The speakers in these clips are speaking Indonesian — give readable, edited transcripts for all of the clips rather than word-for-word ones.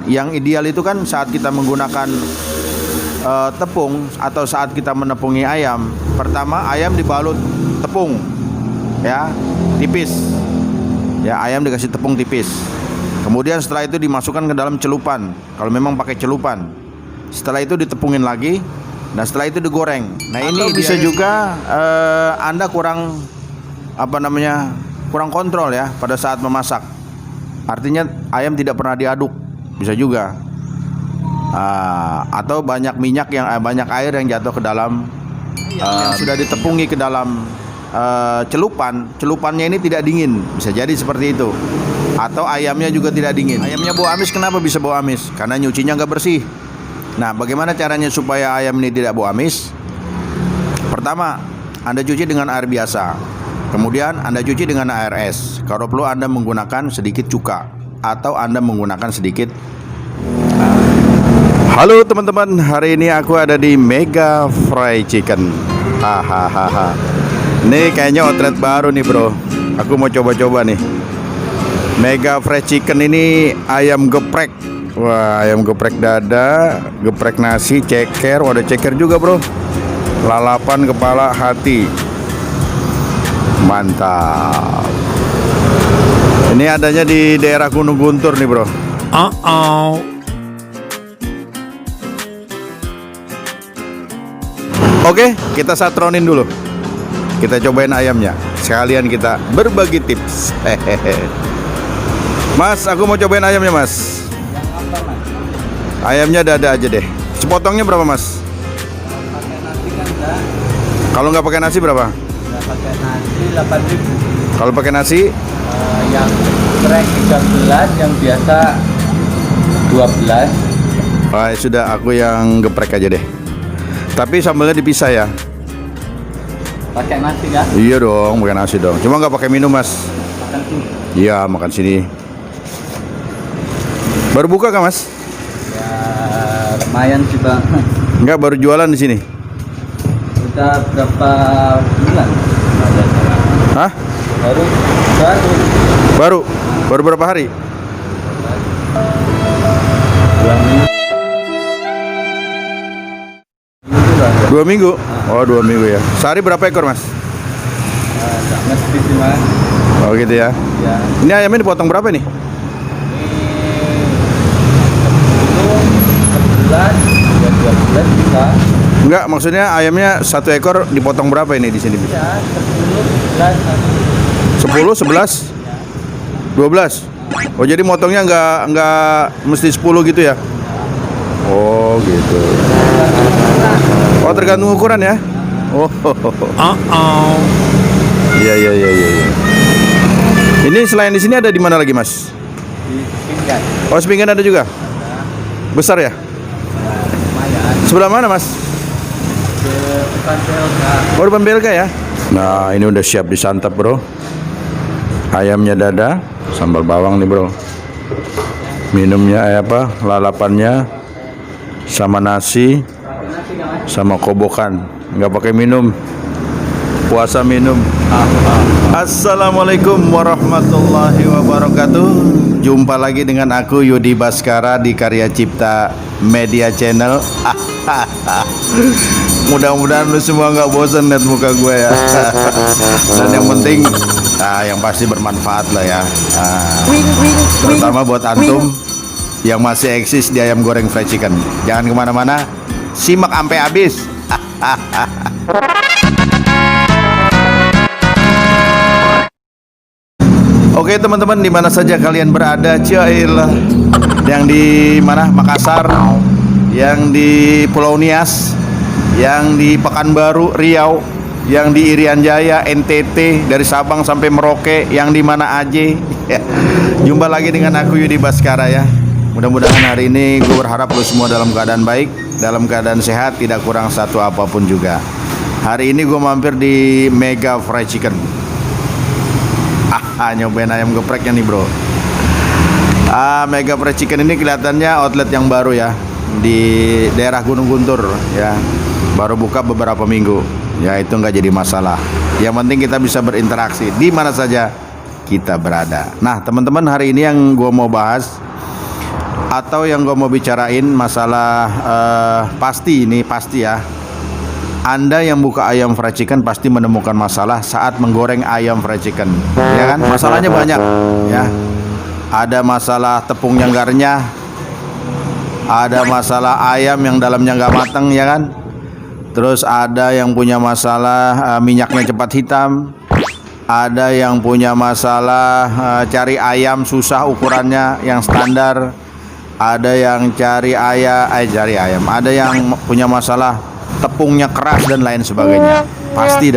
Yang ideal itu kan saat kita menggunakan tepung atau saat kita menepungi ayam. Pertama ayam dibalut tepung, ya, tipis. Ya, ayam dikasih tepung tipis. Kemudian setelah itu dimasukkan ke dalam celupan. Kalau memang pakai celupan. Setelah itu ditepungin lagi. Nah setelah itu digoreng. Nah ini bisa juga Anda kurang kurang kontrol ya pada saat memasak. Artinya ayam tidak pernah diaduk. Bisa juga atau banyak minyak yang banyak air yang jatuh ke dalam yang sudah ditepungi ke dalam celupannya ini tidak dingin, bisa jadi seperti itu. Atau ayamnya juga tidak dingin. Ayamnya bau amis, kenapa bisa bau amis? Karena nyucinya nggak bersih. Nah bagaimana caranya supaya ayam ini tidak bau amis? Pertama, Anda cuci dengan air biasa. Kemudian Anda cuci dengan air es. Kalau perlu Anda menggunakan sedikit cuka atau Anda menggunakan sedikit. Halo teman-teman, hari ini aku ada di Mega Fried Chicken. Hahaha. Ini kayaknya outlet baru nih bro. Aku mau coba-coba nih. Mega Fried Chicken ini ayam geprek. Wah, ayam geprek dada, geprek nasi, ceker. Wah, ada ceker juga bro. Lalapan, kepala, hati. Mantap. Ini adanya di daerah Gunung Guntur nih bro. Oke, kita satronin dulu. Kita cobain ayamnya. Sekalian kita berbagi tips. Mas, aku mau cobain ayamnya mas. Ayamnya dada aja deh. Sepotongnya berapa mas? Kalau nggak pakai nasi berapa? Nggak pakai nasi 8.000. Kalau pakai nasi? Yang geprek 13, yang biasa 12. Wah, sudah aku yang geprek aja deh. Tapi sambelnya dipisah ya. Pakai nasi ya? Iya dong, pakai nasi dong. Cuma nggak pakai minum mas. Makan sini. Iya, makan sini. Baru buka kah mas? Ya lumayan sih bang. Enggak, baru jualan di sini. Udah berapa bulan? Hah? Baru. Baru berapa hari? 2 minggu. 2 minggu. Oh, 2 minggu ya. Sehari berapa ekor mas? Nggak mesti sih mas. Oh gitu ya. Ya. Ini ayamnya dipotong berapa nih? Ini 10, 11, ya 12 bisa. Enggak, maksudnya ayamnya satu ekor dipotong berapa ini di sini? Ya 10, 11. 10, 11, 12. Oh jadi motongnya nggak mesti 10 gitu ya? Oh gitu. Oh tergantung ukuran ya? Oh. Iya. Ini selain di sini ada di mana lagi mas? Di pinggan. Oh sepinggan ada juga? Besar ya? Lumayan. Sebelah mana mas? Depan PLK. Oh depan BLK ya? Nah ini udah siap disantap bro. Ayamnya dada, sambal bawang nih bro. Minumnya lalapannya sama nasi, sama kobokan. Nggak pakai minum. Puasa minum. Assalamualaikum warahmatullahi wabarakatuh. Jumpa lagi dengan aku Yudi Baskara di Karya Cipta Media Channel. Mudah-mudahan lu semua nggak bosan lihat muka gue ya. Dan yang penting yang pasti bermanfaat lah ya. Terutama buat antum yang masih eksis di ayam goreng fried chicken. Jangan kemana-mana, simak sampai habis. Oke teman-teman, di mana saja kalian berada, Cailah, yang di mana Makassar, yang di Pulau Nias, yang di Pekanbaru, Riau, yang di Irian Jaya, NTT, dari Sabang sampai Merauke, yang di mana aja. Jumpa lagi dengan aku Yudi Baskara ya. Mudah-mudahan hari ini gue berharap lo semua dalam keadaan baik, dalam keadaan sehat, tidak kurang satu apapun juga. Hari ini gue mampir di Mega Fried Chicken. Nyobain ayam gepreknya nih bro. Mega Fried Chicken ini kelihatannya outlet yang baru ya, di daerah Gunung Guntur ya. Baru buka beberapa minggu. Ya itu nggak jadi masalah. Yang penting kita bisa berinteraksi di mana saja kita berada. Nah teman-teman, hari ini yang gue mau bahas Atau yang gue mau bicarain masalah pasti ya. Anda yang buka ayam fried chicken pasti menemukan masalah saat menggoreng ayam fried chicken, ya kan? Masalahnya banyak, ya. Ada masalah tepungnya nggak renyah, ada masalah ayam yang dalamnya nggak matang, ya kan? Terus ada yang punya masalah minyaknya cepat hitam, ada yang punya masalah cari ayam susah ukurannya yang standar, ada yang cari ayam, ada yang punya masalah tepungnya keras dan lain sebagainya. Pasti.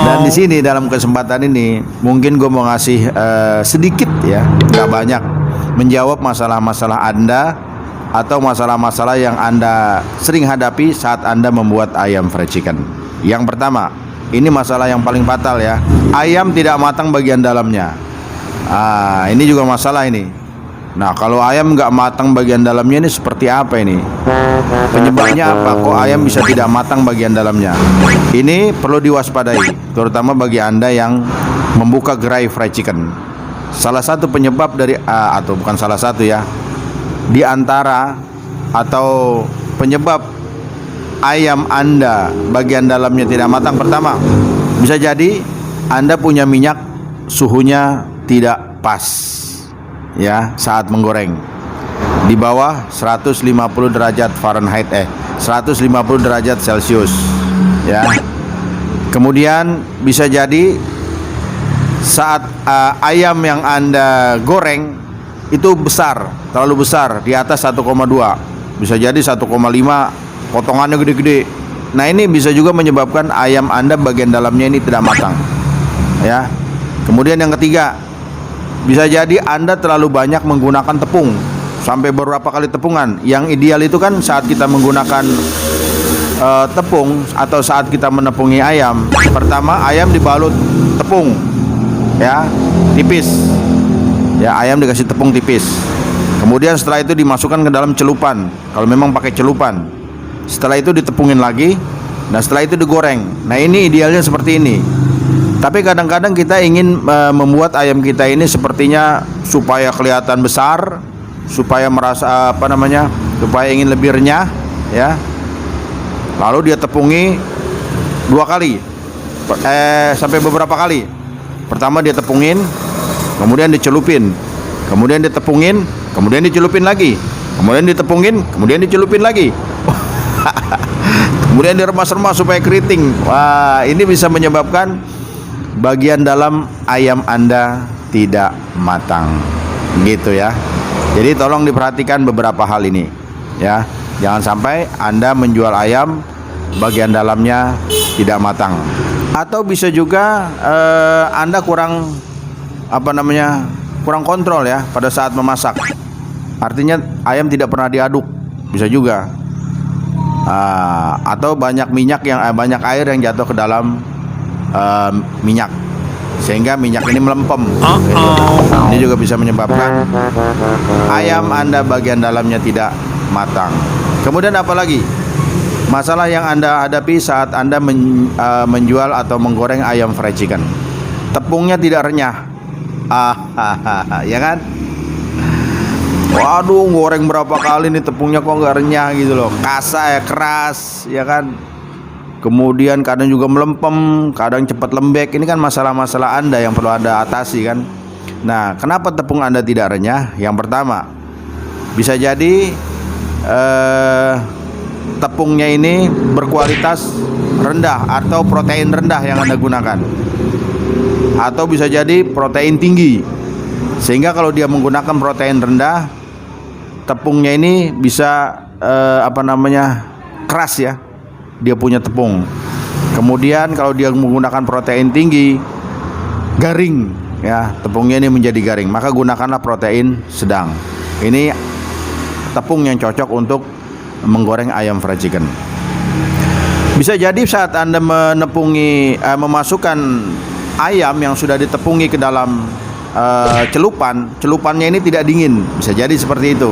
Dan di sini dalam kesempatan ini mungkin gue mau ngasih sedikit ya, nggak banyak, menjawab masalah-masalah Anda atau masalah-masalah yang Anda sering hadapi saat Anda membuat ayam fried chicken. Yang pertama, ini masalah yang paling fatal ya. Ayam tidak matang bagian dalamnya. Ini juga masalah ini. Nah, kalau ayam nggak matang bagian dalamnya ini seperti apa ini? Penyebabnya apa? Kok ayam bisa tidak matang bagian dalamnya? Ini perlu diwaspadai, terutama bagi Anda yang membuka gerai fried chicken. Salah satu penyebab dari atau bukan salah satu ya, di antara atau penyebab ayam Anda bagian dalamnya tidak matang, pertama bisa jadi Anda punya minyak suhunya tidak pas ya saat menggoreng, di bawah 150 derajat Fahrenheit 150 derajat Celcius ya. Kemudian bisa jadi saat ayam yang Anda goreng itu besar, terlalu besar, di atas 1,2, bisa jadi 1,5, potongannya gede-gede. Nah, ini bisa juga menyebabkan ayam Anda bagian dalamnya ini tidak matang ya. Kemudian yang ketiga, bisa jadi Anda terlalu banyak menggunakan tepung, sampai beberapa kali tepungan. Yang ideal itu kan saat kita menggunakan tepung atau saat kita menepungi ayam, pertama ayam dibalut tepung ya, tipis ya, ayam dikasih tepung tipis. Kemudian setelah itu dimasukkan ke dalam celupan, kalau memang pakai celupan. Setelah itu ditepungin lagi, nah setelah itu digoreng. Nah, ini idealnya seperti ini. Tapi kadang-kadang kita ingin membuat ayam kita ini sepertinya supaya kelihatan besar, supaya merasa supaya ingin lebih renyah ya. Lalu dia tepungi 2 kali sampai beberapa kali. Pertama dia tepungin, kemudian dicelupin, kemudian ditepungin, kemudian dicelupin lagi, kemudian ditepungin, kemudian dicelupin lagi. Kemudian diremas-remas supaya keriting. Wah, ini bisa menyebabkan bagian dalam ayam Anda tidak matang gitu ya. Jadi tolong diperhatikan beberapa hal ini ya. Jangan sampai Anda menjual ayam bagian dalamnya tidak matang. Atau bisa juga Anda kurang kurang kontrol ya pada saat memasak. Artinya ayam tidak pernah diaduk, bisa juga. Atau banyak banyak air yang jatuh ke dalam minyak, sehingga minyak ini melempem gitu. Ini juga bisa menyebabkan ayam Anda bagian dalamnya tidak matang. Kemudian apalagi masalah yang Anda hadapi saat Anda menjual atau menggoreng ayam fried chicken? Tepungnya tidak renyah. Ya kan? Waduh, goreng berapa kali nih tepungnya kok nggak renyah gitu loh, kasar ya, keras ya kan. Kemudian kadang juga melempem, kadang cepat lembek. Ini kan masalah-masalah Anda yang perlu Anda atasi kan. Nah, kenapa tepung Anda tidak renyah? Yang pertama, bisa jadi tepungnya ini berkualitas rendah atau protein rendah yang Anda gunakan. Atau bisa jadi protein tinggi, sehingga kalau dia menggunakan protein rendah, tepungnya ini bisa keras ya, dia punya tepung. Kemudian kalau dia menggunakan protein tinggi, garing ya, tepungnya ini menjadi garing. Maka gunakanlah protein sedang. Ini tepung yang cocok untuk menggoreng ayam fried chicken. Bisa jadi saat Anda memasukkan ayam yang sudah ditepungi ke dalam celupannya ini tidak dingin, bisa jadi seperti itu.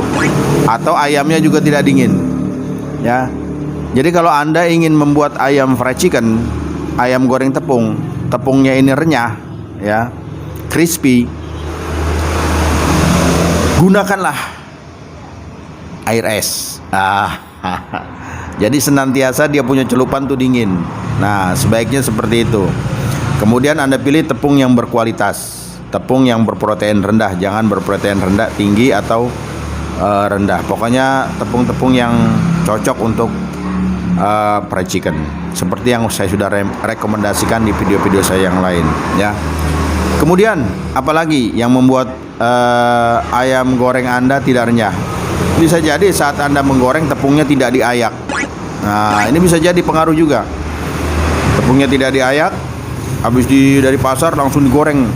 Atau ayamnya juga tidak dingin ya. Jadi kalau Anda ingin membuat ayam fried chicken, ayam goreng tepungnya ini renyah ya, crispy, gunakanlah air es. Jadi senantiasa dia punya celupan tuh dingin. Nah, sebaiknya seperti itu. Kemudian Anda pilih tepung yang berkualitas, tepung yang berprotein rendah, jangan berprotein rendah tinggi atau rendah. Pokoknya tepung-tepung yang cocok untuk fried chicken, seperti yang saya sudah rekomendasikan di video-video saya yang lain, ya. Kemudian apalagi yang membuat ayam goreng Anda tidak renyah? Bisa jadi saat Anda menggoreng tepungnya tidak diayak. Nah, ini bisa jadi pengaruh juga. Tepungnya tidak diayak, habis dari pasar langsung digoreng,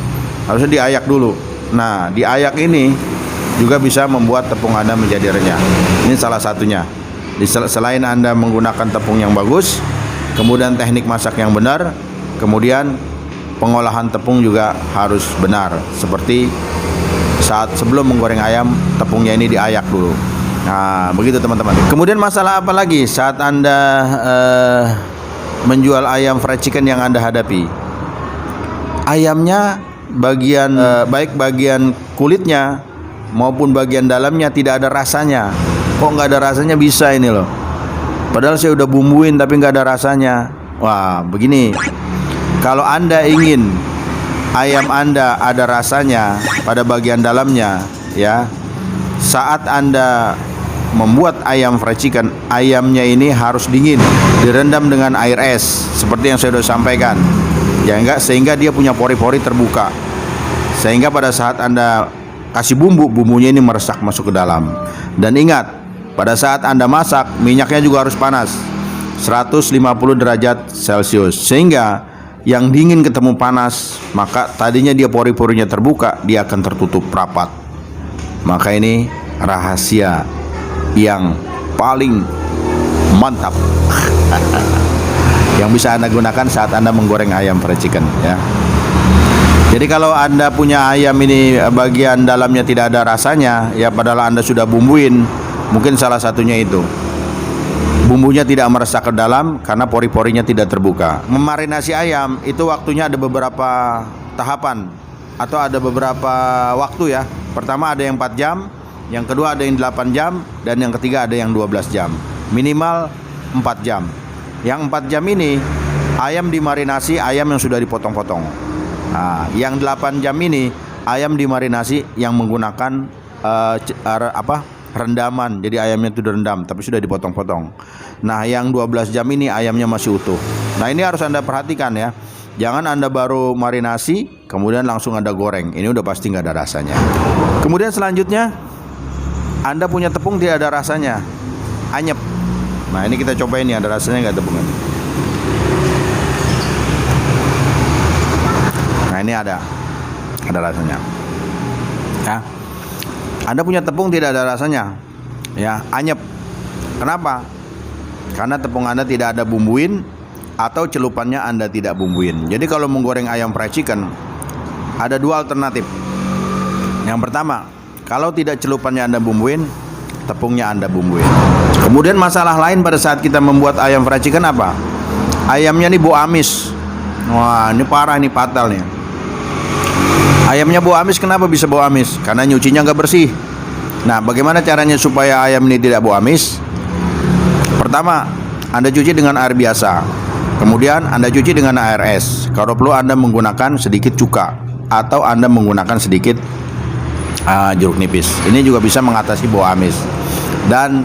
harusnya diayak dulu. Nah, diayak ini juga bisa membuat tepung Anda menjadi renyah. Ini salah satunya. Selain Anda menggunakan tepung yang bagus, kemudian teknik masak yang benar, kemudian pengolahan tepung juga harus benar. Seperti saat sebelum menggoreng ayam, tepungnya ini diayak dulu. Nah, begitu teman-teman. Kemudian masalah apa lagi saat Anda menjual ayam fried chicken yang Anda hadapi? Ayamnya baik bagian kulitnya maupun bagian dalamnya tidak ada rasanya. Kok nggak ada rasanya bisa ini loh? Padahal saya udah bumbuin tapi nggak ada rasanya. Wah, begini. Kalau Anda ingin ayam Anda ada rasanya pada bagian dalamnya, ya, saat Anda membuat ayam fried chicken, ayamnya ini harus dingin, direndam dengan air es, seperti yang saya sudah sampaikan. Ya enggak, sehingga dia punya pori-pori terbuka. Sehingga pada saat Anda kasih bumbu, bumbunya ini meresap masuk ke dalam. Dan ingat, pada saat Anda masak, minyaknya juga harus panas, 150 derajat Celcius. Sehingga yang dingin ketemu panas, maka tadinya dia pori-porinya terbuka, dia akan tertutup rapat. Maka ini rahasia yang paling mantap yang bisa Anda gunakan saat Anda menggoreng ayam fried chicken, ya. Jadi kalau Anda punya ayam ini bagian dalamnya tidak ada rasanya, ya padahal Anda sudah bumbuin, mungkin salah satunya itu. Bumbunya tidak meresap ke dalam karena pori-porinya tidak terbuka. Memarinasi ayam itu waktunya ada beberapa tahapan atau ada beberapa waktu, ya. Pertama ada yang 4 jam, yang kedua ada yang 8 jam, dan yang ketiga ada yang 12 jam. Minimal 4 jam. Yang 4 jam ini ayam dimarinasi, ayam yang sudah dipotong-potong. Nah, yang 8 jam ini ayam dimarinasi yang menggunakan rendaman. Jadi ayamnya itu direndam tapi sudah dipotong-potong. Nah, yang 12 jam ini ayamnya masih utuh. Nah, ini harus Anda perhatikan, ya. Jangan Anda baru marinasi kemudian langsung Anda goreng. Ini udah pasti nggak ada rasanya. Kemudian selanjutnya Anda punya tepung tidak ada rasanya, anyep. Nah, ini kita cobain nih, ada rasanya nggak tepungnya? Nah, ini ada rasanya. Ya, Anda punya tepung tidak ada rasanya, ya, anyep. Kenapa? Karena tepung Anda tidak ada bumbuin atau celupannya Anda tidak bumbuin. Jadi kalau menggoreng ayam fried chicken ada 2 alternatif. Yang pertama, kalau tidak celupannya Anda bumbuin, tepungnya Anda bumbuin. Kemudian masalah lain pada saat kita membuat ayam fried chicken apa? Ayamnya nih bau amis. Wah, ini parah, ini fatal nih. Ayamnya bau amis. Kenapa bisa bau amis? Karena nyucinya nggak bersih. Nah, bagaimana caranya supaya ayam ini tidak bau amis? Pertama, Anda cuci dengan air biasa. Kemudian Anda cuci dengan air es. Kalau perlu Anda menggunakan sedikit cuka atau Anda menggunakan sedikit jeruk nipis. Ini juga bisa mengatasi bau amis. Dan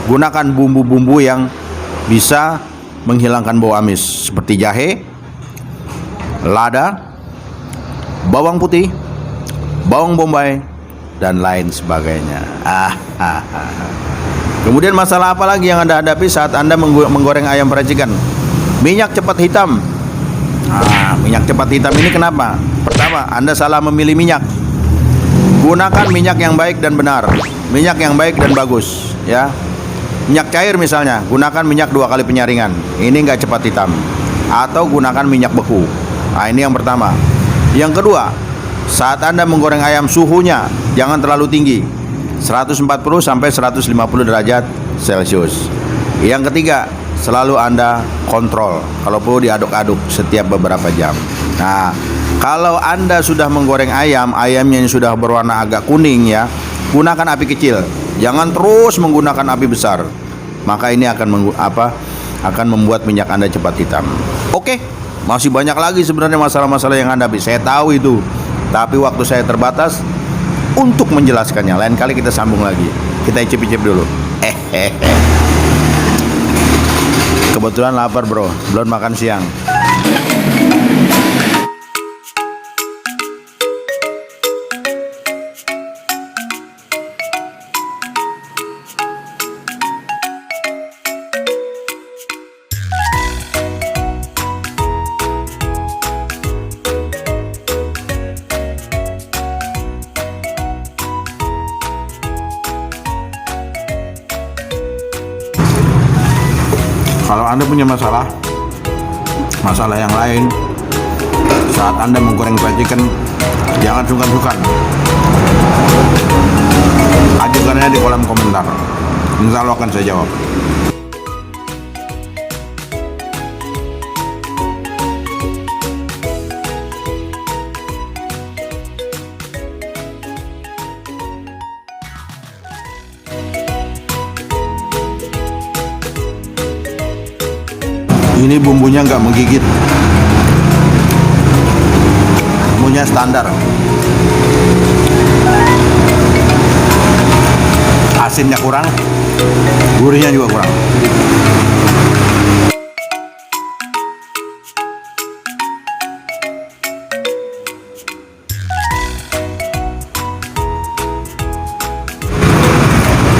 gunakan bumbu-bumbu yang bisa menghilangkan bau amis seperti jahe, lada, bawang putih, bawang bombay, dan lain sebagainya. Kemudian masalah apa lagi yang Anda hadapi saat Anda menggoreng ayam fried chicken? Minyak cepat hitam. Minyak cepat hitam ini kenapa? Pertama, Anda salah memilih minyak. Gunakan minyak yang baik dan benar, minyak yang baik dan bagus, ya. Minyak cair misalnya, gunakan minyak 2 kali penyaringan. Ini nggak cepat hitam. Atau gunakan minyak beku. Nah, ini yang pertama. Yang kedua, saat Anda menggoreng ayam, suhunya jangan terlalu tinggi, 140 sampai 150 derajat Celcius. Yang ketiga, selalu Anda kontrol, kalau perlu diaduk-aduk setiap beberapa jam. Nah, kalau Anda sudah menggoreng ayam, ayamnya yang sudah berwarna agak kuning, ya, gunakan api kecil. Jangan terus menggunakan api besar. Maka ini akan akan membuat minyak Anda cepat hitam. Oke, masih banyak lagi sebenarnya masalah-masalah yang Anda hadapi. Saya tahu itu. Tapi waktu saya terbatas untuk menjelaskannya. Lain kali kita sambung lagi. Kita icip-icip dulu. Kebetulan lapar bro, belum makan siang. Kalau Anda punya masalah yang lain saat Anda menggoreng fried chicken, jangan sungkan-sungkan. Ajukannya di kolom komentar. Insya Allah akan saya jawab. Ini bumbunya nggak menggigit, bumbunya standar. Asinnya kurang, gurihnya juga kurang.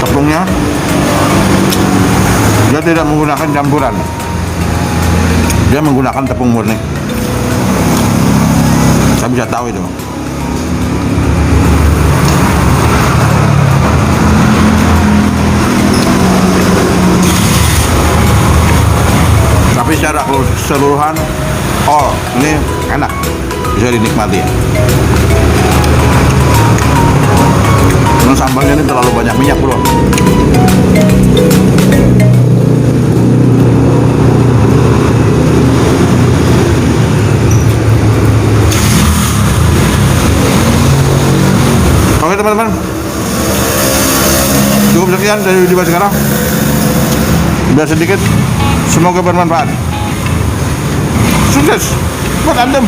Tepungnya dia tidak menggunakan campuran. Dia menggunakan tepung murni. Saya bisa tahu itu. Tapi secara keseluruhan, ini enak, bisa dinikmati. Karena sambalnya ini terlalu banyak minyak bro. Oke teman-teman, cukup sekian dari video sekarang. Sudah sedikit, semoga bermanfaat. Sukses buat Anda.